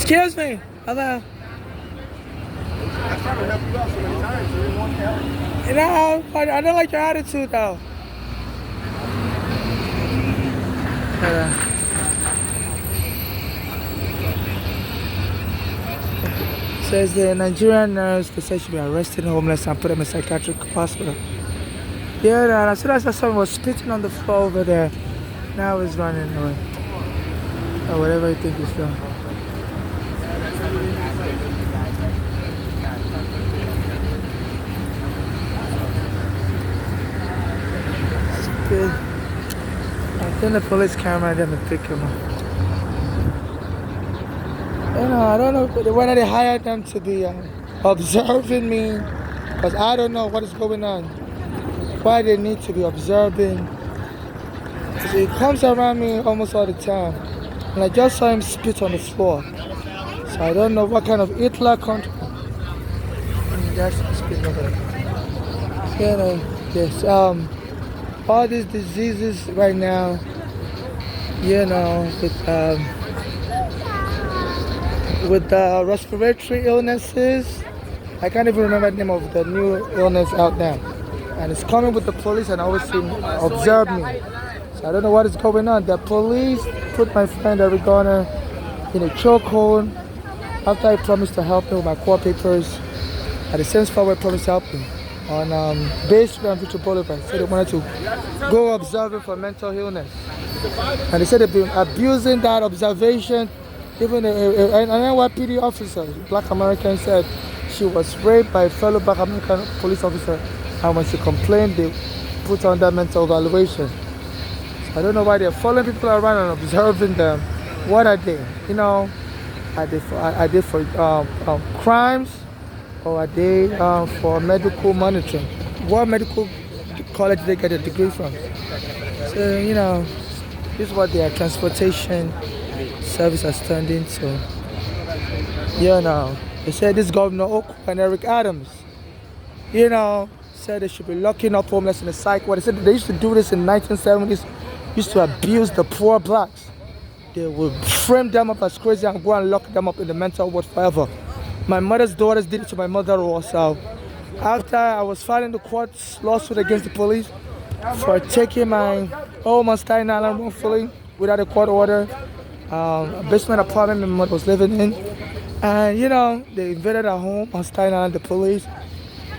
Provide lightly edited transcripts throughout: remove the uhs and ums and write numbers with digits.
Excuse me. Hello. I tried to help you out so many times. You didn't want to help. You know, I don't like your attitude though. Says the Nigerian nurse, they said she be arrested homeless and put them in a psychiatric hospital. Yeah, and as soon as I saw someone was spitting on the floor over there, now he's running away. Or whatever you think he's doing. Good. I think the police camera didn't pick him up. You know, I don't know whether they hired them to be observing me, because I don't know what is going on. Why they need to be observing. He comes around me almost all the time. And I just saw him spit on the floor. So I don't know what kind of Hitler country. That's spit over there. You know, yes. All these diseases right now, you know, with respiratory illnesses. I can't even remember the name of the new illness out there. And it's coming with the police and always observe me. So I don't know what is going on. The police put my friend Arigona in a chokehold after I promised to help him with my court papers. At the same spot where I promised to help him on Bay Street and Victor Boulevard. So they wanted to go observing for mental illness. And they said they've been abusing that observation. Even an NYPD officer, Black American, said she was raped by a fellow Black American police officer. And when she complained, they put her under mental evaluation. So I don't know why they're following people around and observing them. What are they? You know, are they for crimes? Or are they for medical monitoring? What medical college did they get a degree from? So, you know, this is what their transportation service has turned into. You know, they said this Governor Oku and Eric Adams, you know, said they should be locking up homeless in the psych ward. They said they used to do this in the 1970s, used to abuse the poor blacks. They would frame them up as crazy and go and lock them up in the mental ward forever. My mother's daughters did it to my mother also. After I was filing the court lawsuit against the police for taking my home on Staten Island wrongfully without a court order, a basement apartment my mother was living in. And you know, they invaded our home on Staten Island, the police.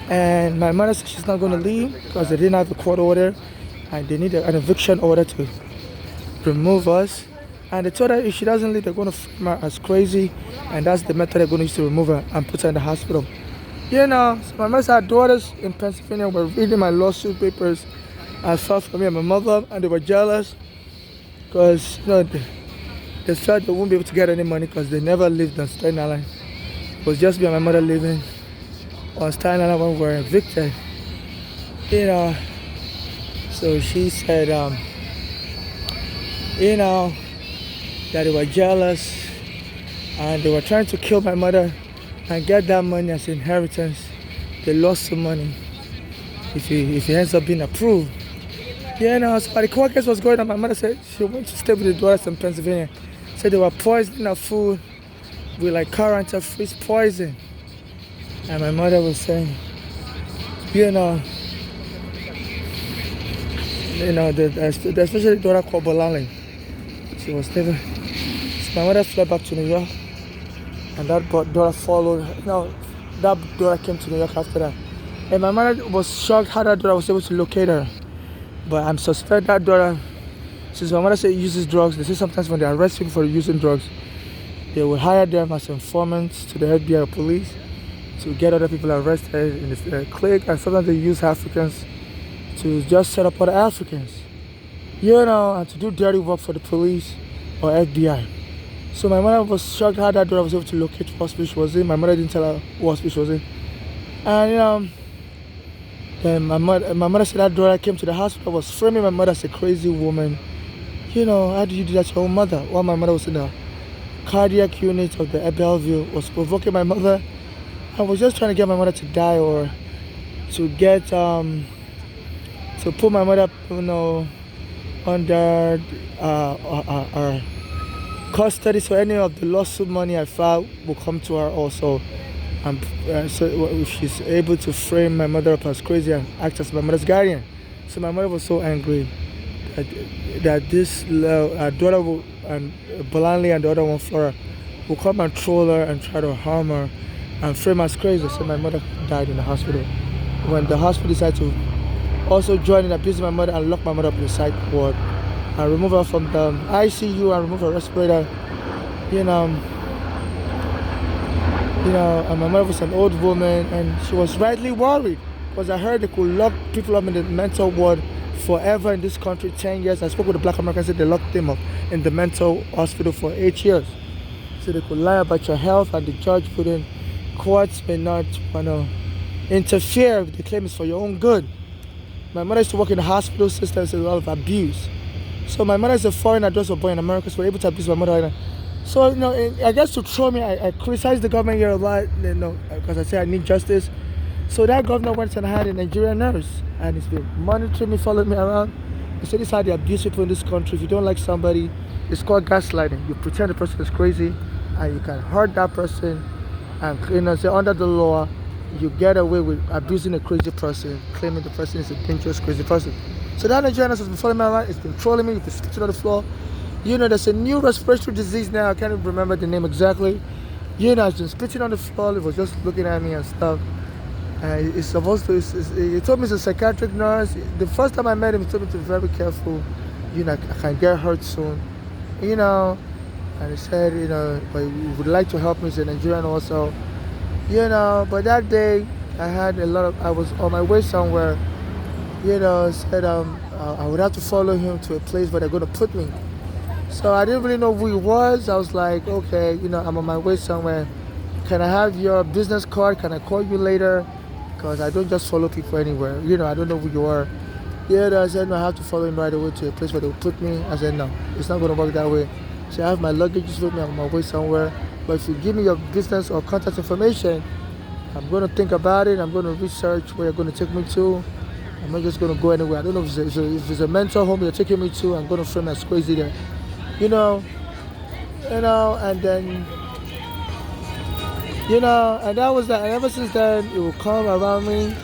And my mother said she's not going to leave because they didn't have a court order and they need an eviction order to remove us. And they told her if she doesn't leave, they're going to frame her as crazy. And that's the method they're going to use to remove her and put her in the hospital. You know, so my mother's daughters in Pennsylvania were reading my lawsuit papers and felt for me and my mother, and they were jealous because, you know, they felt they wouldn't be able to get any money because they never lived on Staten Island. It was just me and my mother living on Staten Island when we were evicted. You know, so she said, you know, that they were jealous and they were trying to kill my mother and get that money as inheritance. They lost some money if he ends up being approved. You know, so the court case was going on. My mother said she went to stay with the daughters in Pennsylvania. Said they were poisoning her food with like current freeze poison. And my mother was saying, you know, especially the daughter called Bolali. She was never. So my mother fled back to New York, and that daughter followed. You know, that daughter came to New York after that. And my mother was shocked how that daughter was able to locate her. But I'm suspect that daughter, since my mother said uses drugs, they say sometimes when they arrest people for using drugs, they will hire them as informants to the FBI or police to get other people arrested in the clique, and sometimes they use Africans to just set up other Africans, you know, and to do dirty work for the police or FBI. So my mother was shocked how that daughter was able to locate what hospital she was in. My mother didn't tell her what hospital she was in. And, you know, then my mother said that daughter came to the hospital, was framing my mother as a crazy woman. You know, how did you do that to your own mother? While my mother was in the cardiac unit of the Bellevue, was provoking my mother. I was just trying to get my mother to die or to get, to put my mother, you know, under custody, so any of the lawsuit money I filed will come to her also. So if she's able to frame my mother up as crazy and act as my mother's guardian. So my mother was so angry that this her daughter will, and Bolanle and the other one Flora will come and troll her and try to harm her and frame her as crazy. So my mother died in the hospital. When the hospital decided to also join in abusing my mother and lock my mother up in the psych ward and remove her from the ICU and remove her respirator, you know, and my mother was an old woman and she was rightly worried because I heard they could lock people up in the mental ward forever in this country, 10 years. I spoke with the black Americans, said they locked them up in the mental hospital for 8 years. So they could lie about your health and the judge wouldn't, courts may not want to interfere if the claim is for your own good. My mother used to work in the hospital system, so a lot of abuse. So my mother is a foreigner, just a boy in America, so we're able to abuse my mother. So, I guess to throw me, I criticize the government here a lot, because I say I need justice. So that governor went and had a Nigerian nurse, and he's been monitoring me, following me around. He said this is how they abuse people in this country. If you don't like somebody, it's called gaslighting. You pretend the person is crazy, and you can hurt that person, and say under the law, you get away with abusing a crazy person, claiming the person is a dangerous, crazy person. So that Nigerian nurse has been following me around. It's been trolling me. It's been spitting on the floor. There's a new respiratory disease now. I can't even remember the name exactly. It's been spitting on the floor. It was just looking at me and stuff. It's supposed to. He told me it's a psychiatric nurse. The first time I met him, he told me to be very careful. I can get hurt soon. And he said, but he would like to help me. He's a Nigerian also. But that day I was on my way somewhere. Said I would have to follow him to a place where they're going to put me. So I didn't really know who he was. I was like, okay, I'm on my way somewhere. Can I have your business card? Can I call you later? Because I don't just follow people anywhere. I don't know who you are. I said, no, I have to follow him right away to a place where they'll put me. I said, no, it's not going to work that way. So I have my luggage with me. I'm on my way somewhere. But if you give me your business or contact information, I'm going to think about it. I'm going to research where you're going to take me to. I'm not just going to go anywhere. I don't know if it's a mental home you're taking me to. I'm going to frame as crazy there. And then, and that was that. And ever since then, it will come around me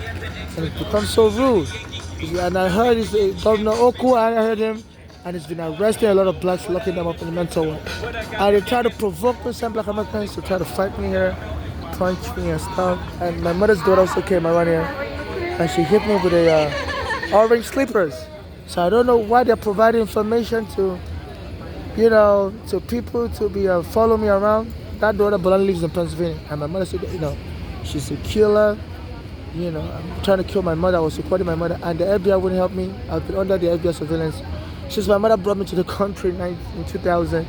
and it becomes so rude. And I heard Governor Oku, I heard him, and he's been arresting a lot of blacks, locking them up in the mental ward. And they try to provoke me, some black Americans to try to fight me here, punch me and stuff. And my mother's daughter also came around here and she hit me with orange slippers. So I don't know why they're providing information to people to be follow me around. That daughter Bolanle lives in Pennsylvania, and my mother said, she's a killer. I'm trying to kill my mother. I was supporting my mother, and the FBI wouldn't help me. I've been under the FBI surveillance since my mother brought me to the country in 2000.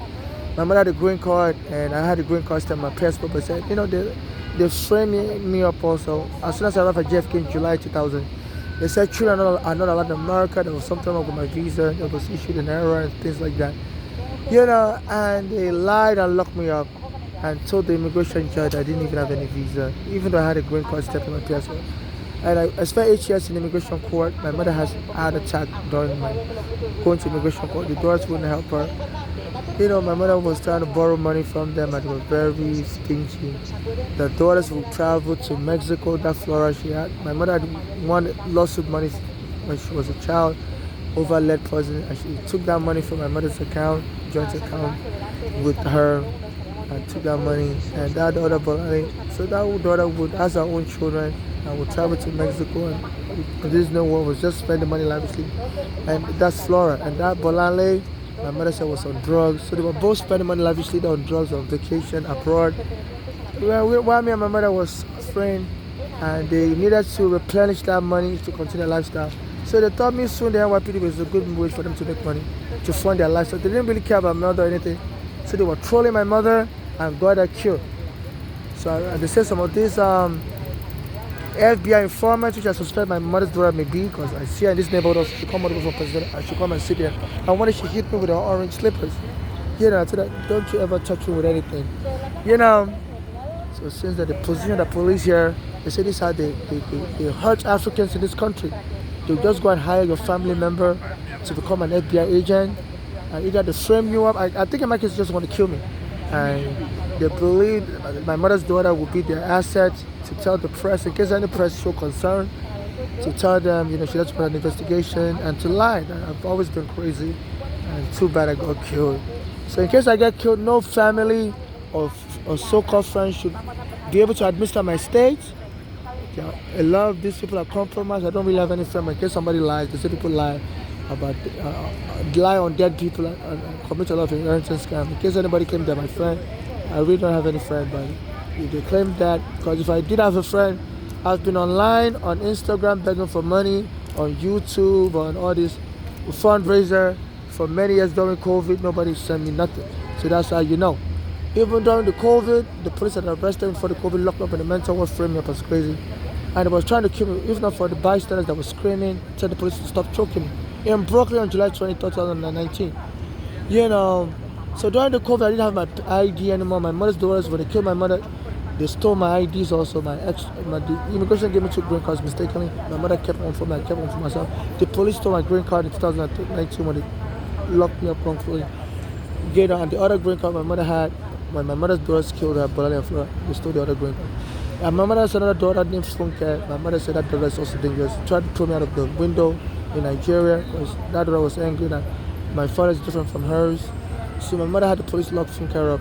My mother had a green card, and I had a green card stamp, my passport, but said, they framed me up also. As soon as I arrived at JFK in July 2000, they said children are not allowed in America. There was something wrong with my visa. It was issued in error and things like that. And they lied and locked me up and told the immigration judge I didn't even have any visa, even though I had a green card stamp in my passport. And I spent 8 years in immigration court. My mother has had a attack during my going to immigration court. The daughters wouldn't help her. My mother was trying to borrow money from them and they were very stingy. The daughters would travel to Mexico, that Flora she had. My mother had won lawsuit money when she was a child over lead poisoning, and she took that money from my mother's account, joint account with her, and took that money. And that daughter, so that daughter would, as her own children, and would travel to Mexico, and this no one was just spending money lavishly. And that's Flora. And that Bolanle, my mother said, was on drugs. So they were both spending money lavishly on drugs, on vacation abroad. While me and my mother was suffering, and they needed to replenish that money to continue their lifestyle. So they told me soon the NYPD was a good way for them to make money, to fund their lifestyle. They didn't really care about murder or anything. So they were trolling my mother and got her killed. So they said some of these FBI informants, which I suspect my mother's daughter may be, because I see her in this neighborhood, she come over from President, and she come and sit there. And when she hit me with her orange slippers, I told her, don't you ever touch me with anything. So since the position of the police here, they say this is how they hurt Africans in this country. They'll just go and hire your family member to become an FBI agent. Either they frame you up. I think in my case, they just want to kill me. And they believe my mother's daughter will be their asset to tell the press, in case any press show concern, to tell them, she has to put an investigation and to lie. I've always been crazy, and too bad I got killed. So in case I get killed, no family or so-called friends should be able to administer my state. Yeah, a lot of these people are compromised. I don't really have any friends. In case somebody lies, they say people lie about lie on dead people and commit a lot of inheritance scam. In case anybody claims they're my friend, I really don't have any friend. But if they claim that, because if I did have a friend, I've been online on Instagram begging for money, on YouTube, on all this fundraiser for many years during COVID. Nobody sent me nothing. So that's how you know. Even during the COVID, the police had arrested me for the COVID, locked me up in the mental ward, framed me up as crazy. And they was trying to kill me, if not for the bystanders that were screaming, tell the police to stop choking me. In Brooklyn on July 20, 2019. So during the COVID, I didn't have my ID anymore. My mother's daughters, when they killed my mother, they stole my IDs also. The immigration gave me 2 green cards mistakenly. My mother kept one for me, I kept one for myself. The police stole my green card in 2019 when they locked me up wrongfully. And the other green card my mother had, when my mother's daughters killed her brother in Florida, they stole the other green card. And my mother has another daughter named Funke. My mother said that daughter is also dangerous. She tried to throw me out of the window in Nigeria because that daughter was angry that my father is different from hers. So my mother had the police lock Funke up.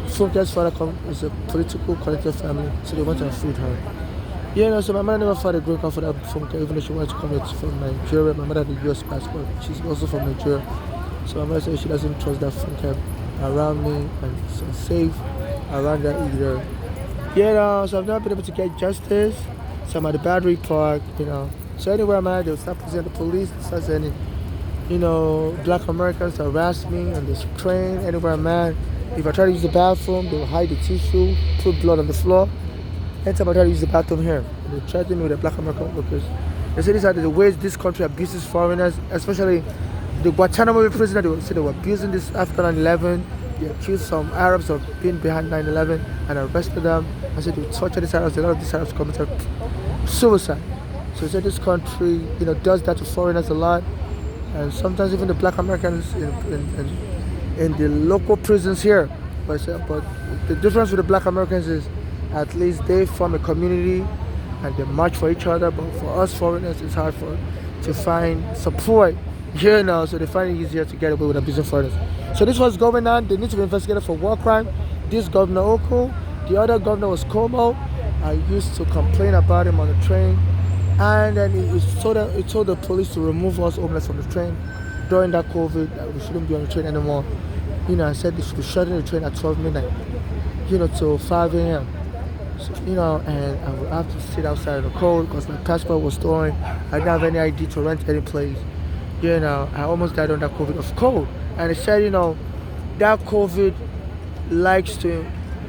Funke's father is a political collective family, so they went and freed her. So my mother never filed a green card for that Funke, even though she wanted to come here from Nigeria. My mother had a US passport. She's also from Nigeria. So my mother said she doesn't trust that Funke around me and so safe around that either. So I've not been able to get justice. So I'm at the Battery Park, So anywhere I'm at, they'll start presenting the police, start sending, black Americans to harass me on this train, anywhere I'm at. If I try to use the bathroom, they'll hide the tissue, put blood on the floor. Anytime I try to use the bathroom here, they threaten me with the black American workers. They say these are the ways this country abuses foreigners, especially the Guantanamo Bay prisoner. They said they were abusing this after 9/11. They accused some Arabs of being behind 9/11 and arrested them. I said they tortured these Arabs. A lot of these Arabs committed suicide. So they said this country, does that to foreigners a lot, and sometimes even the black Americans in the local prisons here. But the difference with the black Americans is at least they form a community and they march for each other. But for us foreigners, it's hard to find support here now. So they find it easier to get away with abusing foreigners. So this was going on. They need to be investigated for war crime. This Governor Oko, the other governor was Como. I used to complain about him on the train, and then he told the police to remove us homeless from the train during that COVID, that we shouldn't be on the train anymore. I said they should be shutting the train at 12 midnight, till 5 a.m. So, and I would have to sit outside in the cold because my passport was stolen. I didn't have any ID to rent any place. I almost died on that COVID of cold. And they said, that COVID likes to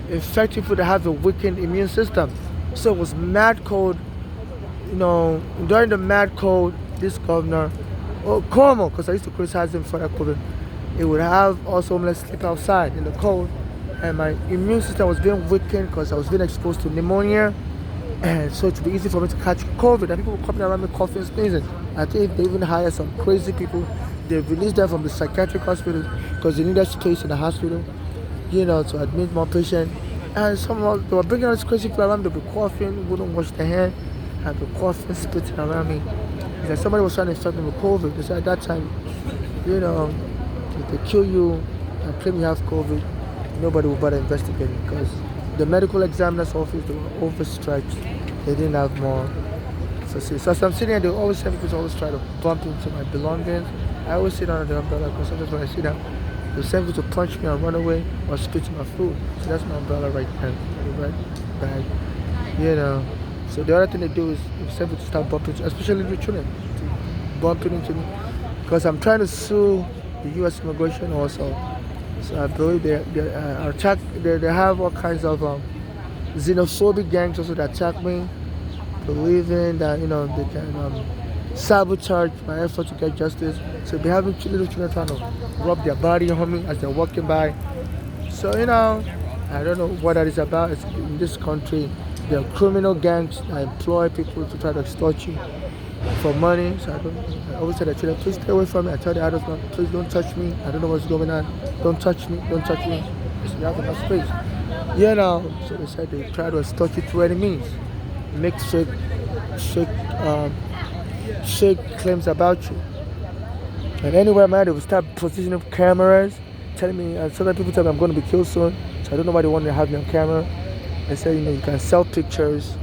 infect people that have a weakened immune system. So it was mad cold. During the mad cold, this governor, Cuomo, because I used to criticize him for that COVID, he would have us homeless sleep outside in the cold. And my immune system was being weakened because I was being exposed to pneumonia. And so it would be easy for me to catch COVID. And people were coming around me coughing, sneezing. I think they even hired some crazy people. They released them from the psychiatric hospital because they needed space in the hospital, to admit more patients. And they were bringing all these crazy people around. They'd be coughing, wouldn't wash their hands, and be coughing, spitting around me. It's like somebody was trying to infect me with COVID. They said at that time, if they kill you and claim you have COVID, nobody will bother investigating because the medical examiner's office, they were overstretched. They didn't have more. So as I'm sitting here, they always have people to always try to bump into my belongings. I always sit under the umbrella because sometimes when I sit down, they send people to punch me and run away or spit in my food. So that's my umbrella right there, the right bag. So the other thing they do is they send people to start bumping, especially the children, bumping into me because I'm trying to sue the U.S. immigration also. So I believe they have all kinds of xenophobic gangs also that attack me, believing that they can sabotage my effort to get justice. So they having little children trying to rub their body on me as they're walking by. So I don't know what that is about. In this country, there are criminal gangs that employ people to try to extort you. for money. So I always tell the children, please stay away from me. I tell the adults, no, please don't touch me. I don't know what's going on. Don't touch me. Don't touch me. So you have enough space. You know, so they said they try to extort you through any means. Make fake, um, fake claims about you. And anywhere, man, they will start positioning cameras, telling me, and so many people tell me I'm going to be killed soon. So I don't know why they want to have me on camera. They say, you can sell pictures.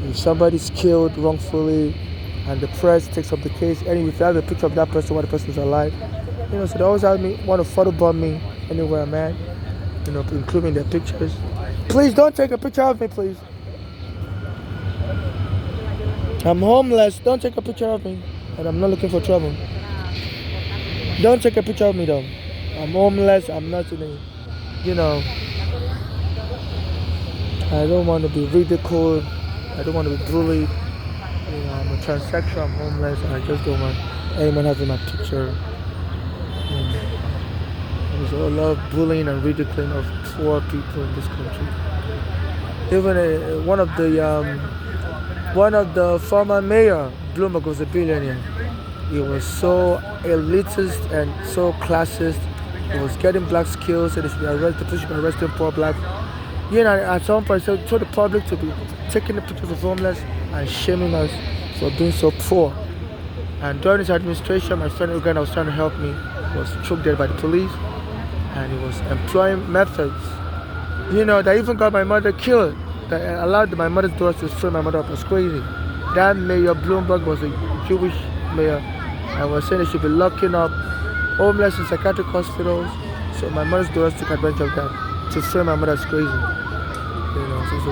If somebody's killed wrongfully and the press takes up the case, and if you have a picture of that person while the person's alive, so they always have me, want to photobomb me anywhere, man, including their pictures. Please don't take a picture of me, please. I'm homeless. Don't take a picture of me. And I'm not looking for trouble. Don't take a picture of me, though. I'm homeless. I'm not I don't want to be ridiculed. I don't want to be bullied. I'm a transsexual. I'm homeless. And I just don't want anyone having my picture. There's a lot of bullying and ridiculing of poor people in this country. Even one of the former mayor, Bloomberg, was a billionaire. He was so elitist and so classist. He was getting black skills, and they should be arrested. People should be arresting poor black. At some point, he told the public to be taking the pictures of homeless and shaming us for being so poor. And during his administration, my friend Uganda was trying to help me, was choked dead by the police, and he was employing methods, that even got my mother killed, that allowed my mother's daughters to frame my mother up as crazy. That Mayor Bloomberg was a Jewish mayor, and was saying they should be locking up homeless in psychiatric hospitals. So my mother's daughters took advantage of that to frame my mother as crazy. So